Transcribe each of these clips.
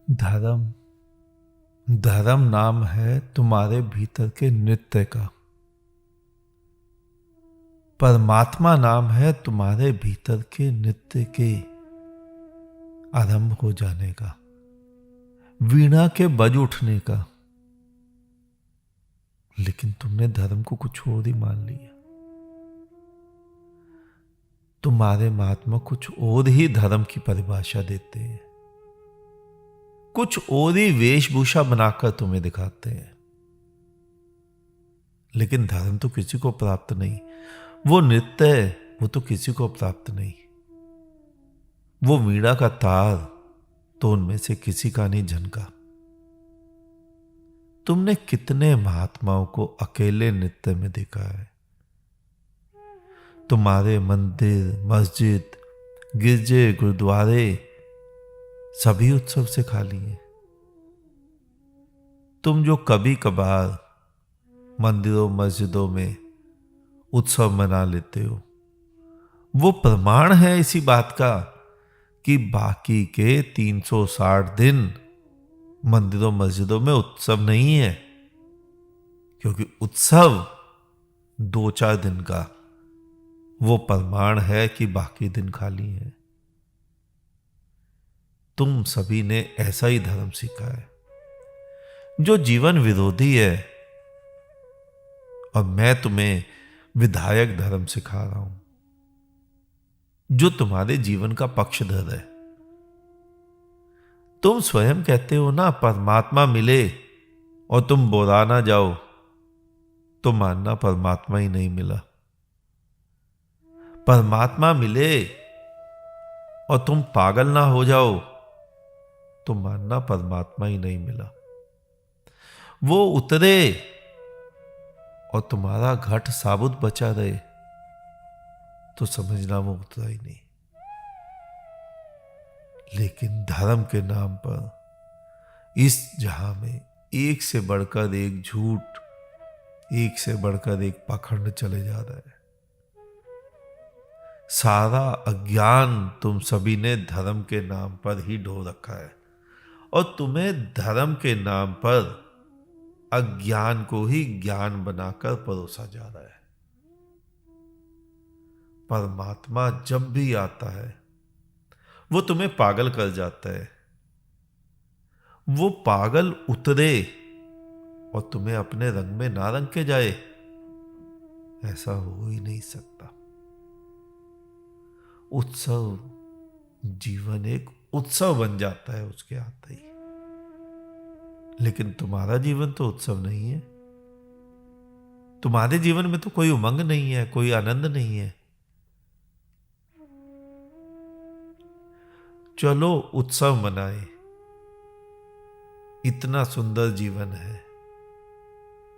धर्म धर्म नाम है तुम्हारे भीतर के नृत्य का। परमात्मा नाम है तुम्हारे भीतर के नृत्य के आरंभ हो जाने का, वीणा के बज उठने का। लेकिन तुमने धर्म को कुछ और ही मान लिया। तुम्हारे महात्मा कुछ और ही धर्म की परिभाषा देते हैं, कुछ और ही वेशभूषा बनाकर तुम्हें दिखाते हैं। लेकिन धर्म तो किसी को प्राप्त नहीं, वो नृत्य है वो तो किसी को प्राप्त नहीं, वो वीणा का तार तो उनमें से किसी का नहीं झनका। तुमने कितने महात्माओं को अकेले नृत्य में देखा है। तुम्हारे मंदिर, मस्जिद, गिरजे, गुरुद्वारे सभी उत्सव से खाली हैं। तुम जो कभी कभार मंदिरों मस्जिदों में उत्सव मना लेते हो, वो प्रमाण है इसी बात का कि बाकी के 360 दिन मंदिरों मस्जिदों में उत्सव नहीं है। क्योंकि उत्सव 2-4 दिन का वो प्रमाण है कि बाकी दिन खाली है। तुम सभी ने ऐसा ही धर्म सीखा है जो जीवन विरोधी है, और मैं तुम्हें विधायक धर्म सिखा रहा हूं जो तुम्हारे जीवन का पक्षधर है। तुम स्वयं कहते हो ना, परमात्मा मिले और तुम बोला ना जाओ तो मानना परमात्मा ही नहीं मिला। परमात्मा मिले और तुम पागल ना हो जाओ तो मानना परमात्मा ही नहीं मिला। वो उतरे और तुम्हारा घट साबुत बचा रहे तो समझना वो उतरा ही नहीं। लेकिन धर्म के नाम पर इस जहां में एक से बढ़कर एक झूठ, एक से बढ़कर एक पाखंड चले जा रहा है। सारा अज्ञान तुम सभी ने धर्म के नाम पर ही ढो रखा है, और तुम्हें धर्म के नाम पर अज्ञान को ही ज्ञान बनाकर परोसा जा रहा है। परमात्मा जब भी आता है वो तुम्हें पागल कर जाता है। वो पागल उतरे और तुम्हें अपने रंग में ना रंग के जाए, ऐसा हो ही नहीं सकता। उत्सव, जीवन एक उत्सव बन जाता है उसके आते ही। लेकिन तुम्हारा जीवन तो उत्सव नहीं है। तुम्हारे जीवन में तो कोई उमंग नहीं है, कोई आनंद नहीं है। चलो उत्सव मनाए, इतना सुंदर जीवन है,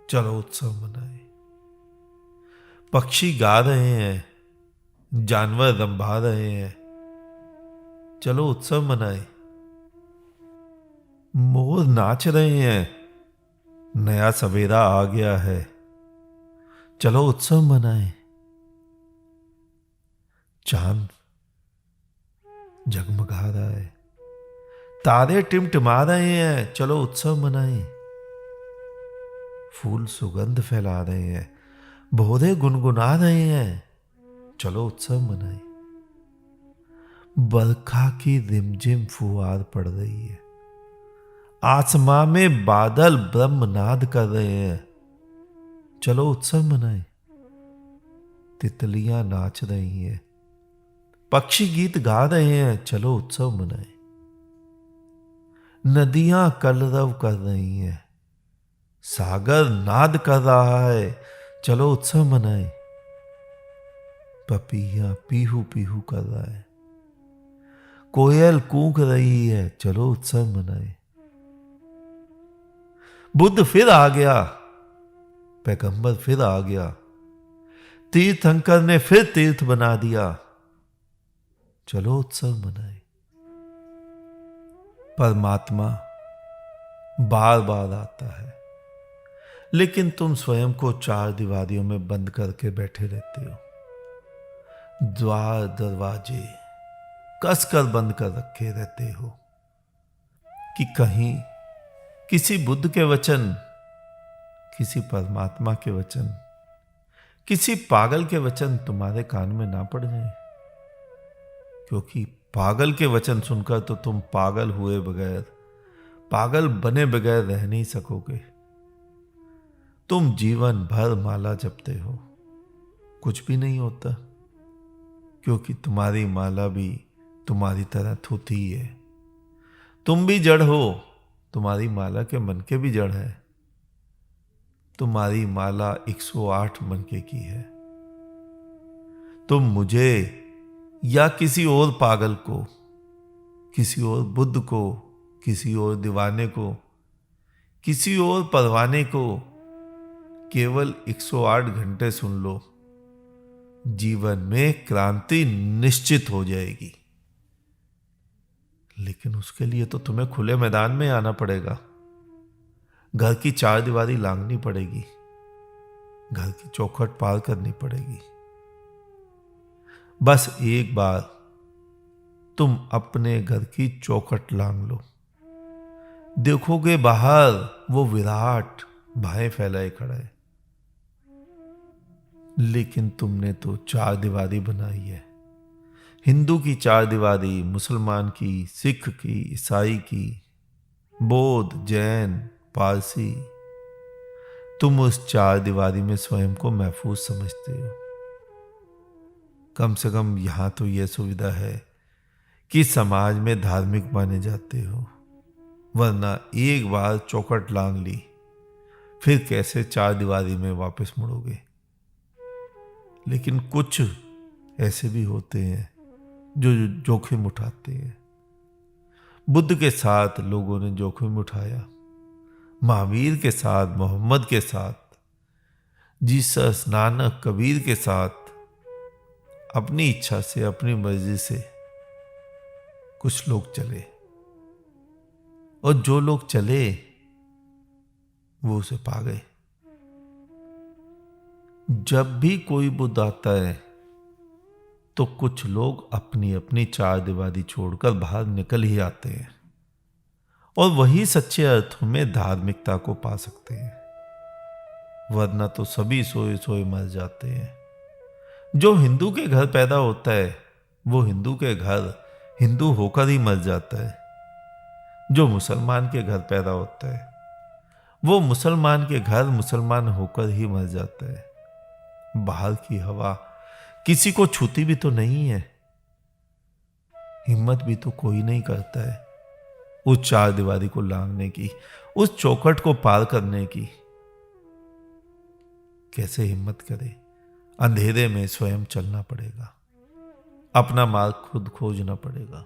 चलो उत्सव मनाए। पक्षी गा रहे हैं, जानवर रंभा रहे हैं, चलो उत्सव मनाए। मोर नाच रहे हैं, नया सवेरा आ गया है, चलो उत्सव मनाए। चांद जगमगा रहा है, तारे टिमटिमा रहे हैं, चलो उत्सव मनाए। फूल सुगंध फैला रहे हैं, भौरे गुनगुना रहे हैं, चलो उत्सव मनाए। बरखा की रिमझिम फुहार पड़ रही है, आसमां में बादल ब्रह्मनाद कर रहे हैं, चलो उत्सव मनाए। तितलियां नाच रही हैं, पक्षी गीत गा रहे हैं, चलो उत्सव मनाए। नदियां कलरव कर रही हैं, सागर नाद कर रहा है, चलो उत्सव मनाए। पपीहा पीहू पीहू कर रहा है, कोयल कूक रही है, चलो उत्सव मनाए। बुद्ध फिर आ गया, पैगंबर फिर आ गया, तीर्थंकर ने फिर तीर्थ बना दिया, चलो उत्सव मनाए। परमात्मा बार बार आता है, लेकिन तुम स्वयं को 4 दीवारियों में बंद करके बैठे रहते हो। द्वार दरवाजे कसकर बंद कर रखे रहते हो। कि कहीं किसी बुद्ध के वचन, किसी परमात्मा के वचन, किसी पागल के वचन तुम्हारे कान में ना पड़ जाए, क्योंकि पागल के वचन सुनकर तो तुम पागल हुए बगैर, पागल बने बगैर रह नहीं सकोगे। तुम जीवन भर माला जपते हो, कुछ भी नहीं होता, क्योंकि तुम्हारी माला भी तुम्हारी तरह थूथी ही है। तुम भी जड़ हो, तुम्हारी माला के मन के भी जड़ है। तुम्हारी माला 108 मनके की है। तुम मुझे या किसी और पागल को, किसी और बुद्ध को, किसी और दीवाने को, किसी और परवाने को केवल 108 घंटे सुन लो, जीवन में क्रांति निश्चित हो जाएगी। लेकिन उसके लिए तो तुम्हें खुले मैदान में आना पड़ेगा। घर की चार दीवारी लांघनी पड़ेगी, घर की चौखट पार करनी पड़ेगी। बस एक बार तुम अपने घर की चौखट लांघ लो, देखोगे बाहर वो विराट भय फैलाए खड़ा है। लेकिन तुमने तो चार दीवारी बनाई है। हिंदू की चार दीवारी, मुसलमान की, सिख की, ईसाई की, बौद्ध, जैन, पारसी। तुम उस चार दीवारी में स्वयं को महफूज समझते हो। कम से कम यहां तो यह सुविधा है कि समाज में धार्मिक माने जाते हो, वरना एक बार चौखट लांघ ली, फिर कैसे चार दीवारी में वापस मुड़ोगे। लेकिन कुछ ऐसे भी होते हैं जो जोखिम उठाते हैं। बुद्ध के साथ लोगों ने जोखिम उठाया, महावीर के साथ, मोहम्मद के साथ, जीसस, नानक, कबीर के साथ अपनी इच्छा से, अपनी मर्जी से कुछ लोग चले, और जो लोग चले वो उसे पा गए। जब भी कोई बुद्ध आता है तो कुछ लोग अपनी अपनी चार दीवारी छोड़कर बाहर निकल ही आते हैं, और वही सच्चे अर्थों में धार्मिकता को पा सकते हैं। वरना तो सभी सोए सोए मर जाते हैं। जो हिंदू के घर पैदा होता है वो हिंदू के घर हिंदू होकर ही मर जाता है। जो मुसलमान के घर पैदा होता है वो मुसलमान के घर मुसलमान होकर ही मर जाता है। बाहर की हवा किसी को छूती भी तो नहीं है, हिम्मत भी तो कोई नहीं करता है उस चार दीवारी को लांघने की, उस चौखट को पार करने की। कैसे हिम्मत करे? अंधेरे में स्वयं चलना पड़ेगा, अपना मार्ग खुद खोजना पड़ेगा।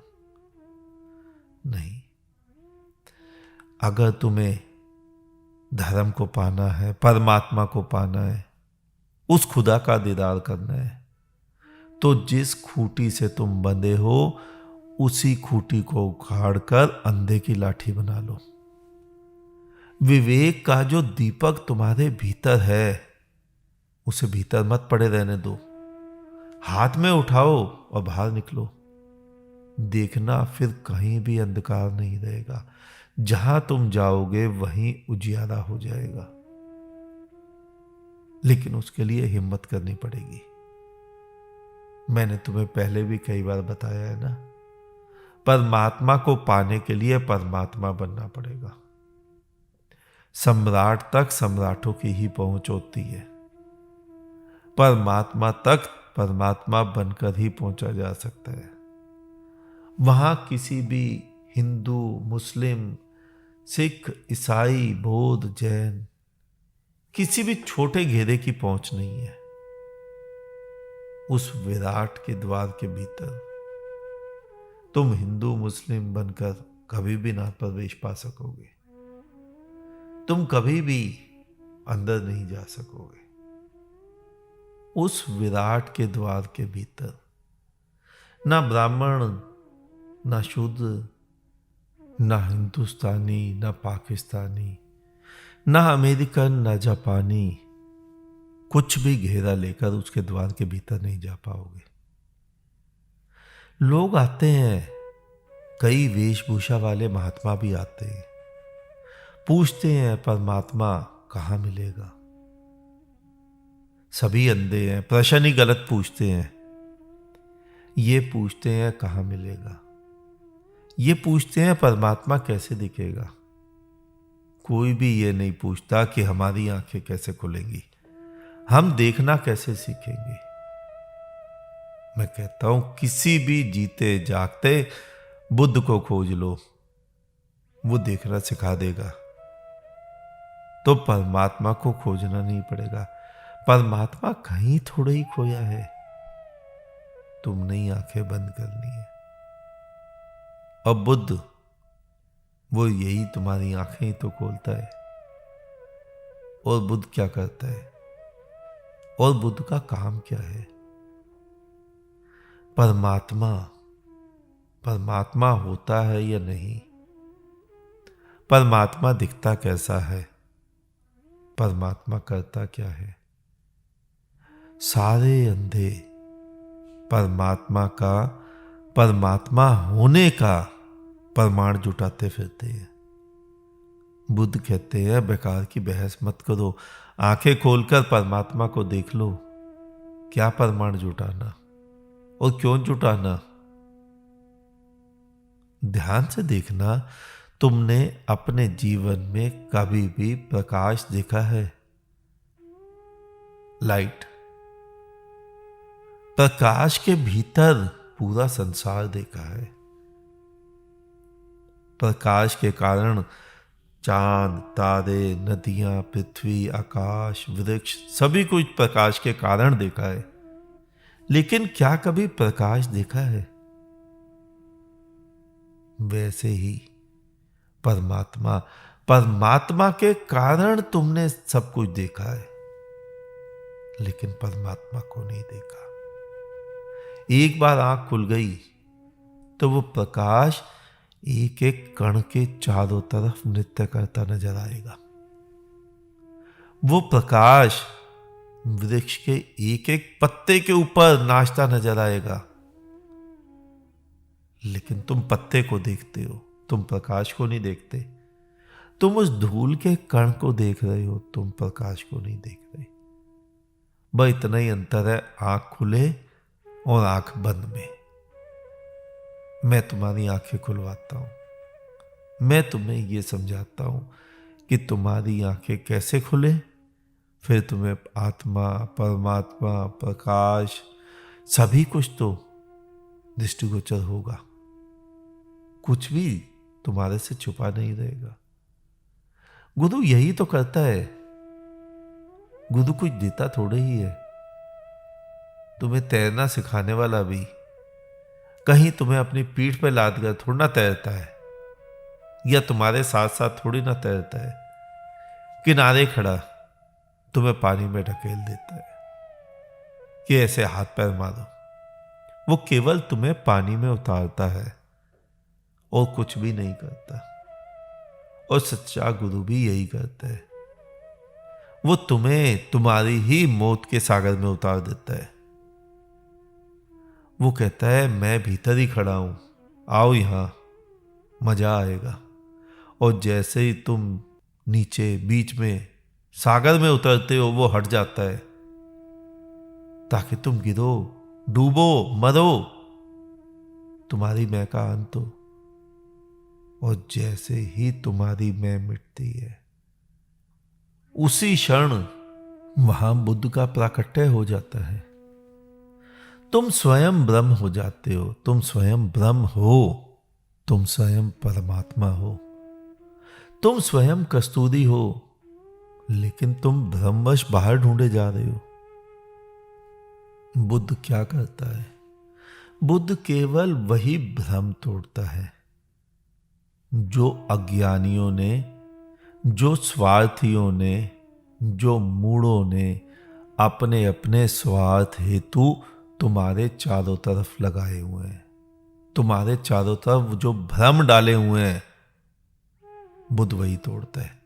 नहीं, अगर तुम्हें धर्म को पाना है, परमात्मा को पाना है, उस खुदा का दीदार करना है, तो जिस खूंटी से तुम बंधे हो उसी खूंटी को उखाड़कर अंधे की लाठी बना लो। विवेक का जो दीपक तुम्हारे भीतर है उसे भीतर मत पड़े रहने दो, हाथ में उठाओ और बाहर निकलो। देखना फिर कहीं भी अंधकार नहीं रहेगा, जहां तुम जाओगे वहीं उजियारा हो जाएगा। लेकिन उसके लिए हिम्मत करनी पड़ेगी। मैंने तुम्हें पहले भी कई बार बताया है ना, परमात्मा को पाने के लिए परमात्मा बनना पड़ेगा। सम्राट तक सम्राटों की ही पहुंच होती है, परमात्मा तक परमात्मा बनकर ही पहुंचा जा सकता है। वहां किसी भी हिंदू, मुस्लिम, सिख, ईसाई, बौद्ध, जैन, किसी भी छोटे घेरे की पहुंच नहीं है। उस विराट के द्वार के भीतर तुम हिंदू मुस्लिम बनकर कभी भी ना प्रवेश पा सकोगे। तुम कभी भी अंदर नहीं जा सकोगे। उस विराट के द्वार के भीतर ना ब्राह्मण, ना शूद्र, ना हिंदुस्तानी, ना पाकिस्तानी, ना अमेरिकन, ना जापानी, कुछ भी घेरा लेकर उसके द्वार के भीतर नहीं जा पाओगे। लोग आते हैं कई वेशभूषा वाले महात्मा भी आते हैं, पूछते हैं परमात्मा कहाँ मिलेगा। सभी अंधे हैं, प्रश्न ही गलत पूछते हैं। ये पूछते हैं कहाँ मिलेगा, ये पूछते हैं परमात्मा कैसे दिखेगा। कोई भी ये नहीं पूछता कि हमारी आंखें कैसे खुलेंगी, हम देखना कैसे सीखेंगे। मैं कहता हूं किसी भी जीते जागते बुद्ध को खोज लो, वो देखना सिखा देगा। तो परमात्मा को खोजना नहीं पड़ेगा। परमात्मा कहीं थोड़े ही खोया है, तुमने ही आंखें बंद करनी है। और बुद्ध वो यही तुम्हारी आंखें ही तो खोलता है। और बुद्ध क्या करता है, और बुद्ध का काम क्या है? परमात्मा होता है या नहीं, परमात्मा दिखता कैसा है, परमात्मा करता क्या है। सारे अंधे परमात्मा होने का प्रमाण जुटाते फिरते हैं। बुद्ध कहते हैं बेकार की बहस मत करो, आंखें खोलकर परमात्मा को देख लो। क्या प्रमाण जुटाना और क्यों जुटाना? ध्यान से देखना, तुमने अपने जीवन में कभी भी प्रकाश देखा है? लाइट, प्रकाश के भीतर पूरा संसार देखा है। प्रकाश के कारण चांद, तारे, नदियां, पृथ्वी, आकाश, वृक्ष सभी कुछ प्रकाश के कारण देखा है। लेकिन क्या कभी प्रकाश देखा है? वैसे ही परमात्मा के कारण तुमने सब कुछ देखा है, लेकिन परमात्मा को नहीं देखा। एक बार आंख खुल गई तो वो प्रकाश एक एक कण के चारों तरफ नृत्य करता नजर आएगा। वो प्रकाश वृक्ष के एक एक पत्ते के ऊपर नाचता नजर आएगा। लेकिन तुम पत्ते को देखते हो, तुम प्रकाश को नहीं देखते। तुम उस धूल के कण को देख रहे हो, तुम प्रकाश को नहीं देख रहे। बस इतना ही अंतर है आंख खुले और आंख बंद में। मैं तुम्हारी आंखें खुलवाता हूं, मैं तुम्हें यह समझाता हूं कि तुम्हारी आंखें कैसे खुले, फिर तुम्हें आत्मा, परमात्मा, प्रकाश सभी कुछ तो दृष्टिगोचर होगा। कुछ भी तुम्हारे से छुपा नहीं रहेगा। गुरु यही तो करता है। गुरु कुछ देता थोड़े ही है। तुम्हें तैरना सिखाने वाला भी कहीं तुम्हें अपनी पीठ पर लाद कर थोड़ा ना तैरता है, या तुम्हारे साथ साथ थोड़ी ना तैरता है। किनारे खड़ा तुम्हें पानी में ढकेल देता है कि ऐसे हाथ पैर मारो। वो केवल तुम्हें पानी में उतारता है और कुछ भी नहीं करता। और सच्चा गुरु भी यही करता है। वो तुम्हें तुम्हारी ही मौत के सागर में उतार देता है। वो कहता है मैं भीतर ही खड़ा हूं, आओ यहां, मजा आएगा। और जैसे ही तुम नीचे बीच में सागर में उतरते हो, वो हट जाता है ताकि तुम गिरो, डूबो, मरो, तुम्हारी मैं का अंत हो। और जैसे ही तुम्हारी मैं मिटती है, उसी क्षण वहां बुद्ध का प्राकट्य हो जाता है। तुम स्वयं ब्रह्म हो जाते हो। तुम स्वयं ब्रह्म हो, तुम स्वयं परमात्मा हो। तुम स्वयं कस्तूरी हो, लेकिन तुम ब्रह्मवश बाहर ढूंढे जा रहे हो। बुद्ध क्या करता है? बुद्ध केवल वही भ्रम तोड़ता है जो अज्ञानियों ने, जो स्वार्थियों ने, जो मूढ़ों ने अपने अपने स्वार्थ हेतु तुम्हारे चारों तरफ लगाए हुए हैं। तुम्हारे चारों तरफ जो भ्रम डाले हुए हैं, बुद्ध वही तोड़ता है।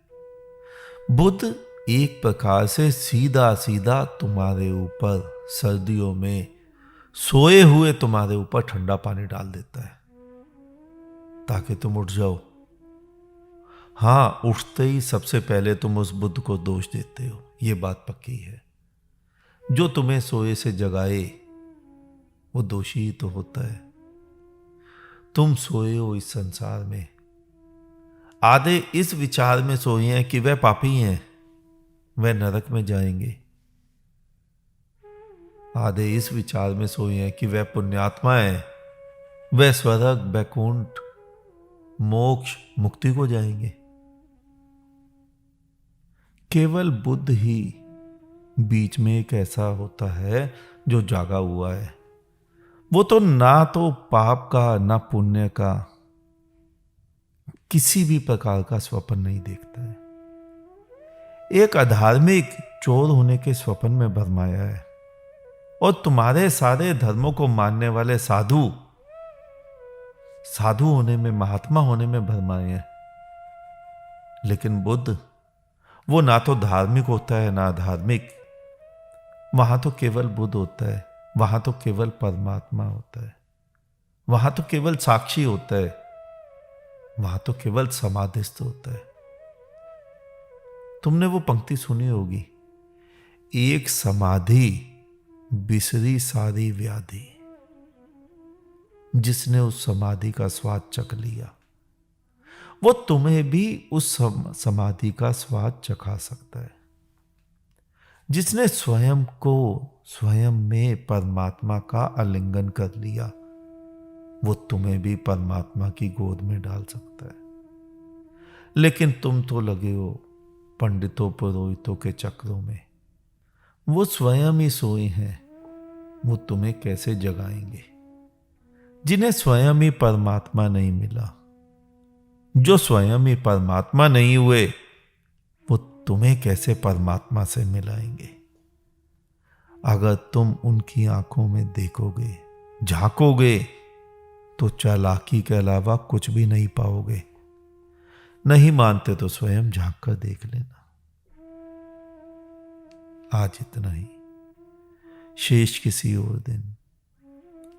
बुद्ध एक प्रकार से सीधा सीधा तुम्हारे ऊपर सर्दियों में सोए हुए तुम्हारे ऊपर ठंडा पानी डाल देता है। ताकि तुम उठ जाओ। हाँ, उठते ही सबसे पहले तुम उस बुद्ध को दोष देते हो, ये बात पक्की है। जो तुम्हें सोए से जगाए वो दोषी ही तो होता है। तुम सोए हो इस संसार में, आधे इस विचार में सोए हैं कि वह पापी हैं, वह नरक में जाएंगे। आधे इस विचार में सोए हैं कि वह पुण्यात्मा है, वह स्वर्ग, वैकुंठ, मोक्ष, मुक्ति को जाएंगे। केवल बुद्ध ही बीच में एक ऐसा होता है जो जागा हुआ है। वो तो ना तो पाप का ना पुण्य का किसी भी प्रकार का स्वप्न नहीं देखता है। एक अधार्मिक चोर होने के स्वप्न में भरमाया है और तुम्हारे सारे धर्मों को मानने वाले साधु होने में, महात्मा होने में भरमाए हैं। लेकिन बुद्ध, वो ना तो धार्मिक होता है ना धार्मिक। वहां तो केवल बुद्ध होता है, वहां तो केवल परमात्मा होता है, वहां तो केवल साक्षी होता है, वहां तो केवल समाधिस्थ होता है। तुमने वो पंक्ति सुनी होगी, एक समाधि बिसरी सारी व्याधि। जिसने उस समाधि का स्वाद चख लिया वो तुम्हें भी उस समाधि का स्वाद चखा सकता है। जिसने स्वयं को स्वयं में परमात्मा का आलिंगन कर लिया वो तुम्हें भी परमात्मा की गोद में डाल सकता है। लेकिन तुम तो लगे हो पंडितों पुरोहितों के चक्रों में। वो स्वयं ही सोए हैं, वो तुम्हें कैसे जगाएंगे? जिन्हें स्वयं ही परमात्मा नहीं मिला, जो स्वयं ही परमात्मा नहीं हुए, वो तुम्हें कैसे परमात्मा से मिलाएंगे? अगर तुम उनकी आंखों में देखोगे, झांकोगे, तो चालाकी के अलावा कुछ भी नहीं पाओगे। नहीं मानते तो स्वयं झांक कर देख लेना। आज इतना ही, शेष किसी और दिन।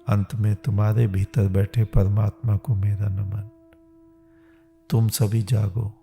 अंत में तुम्हारे भीतर बैठे परमात्मा को मेरा नमन। तुम सभी जागो,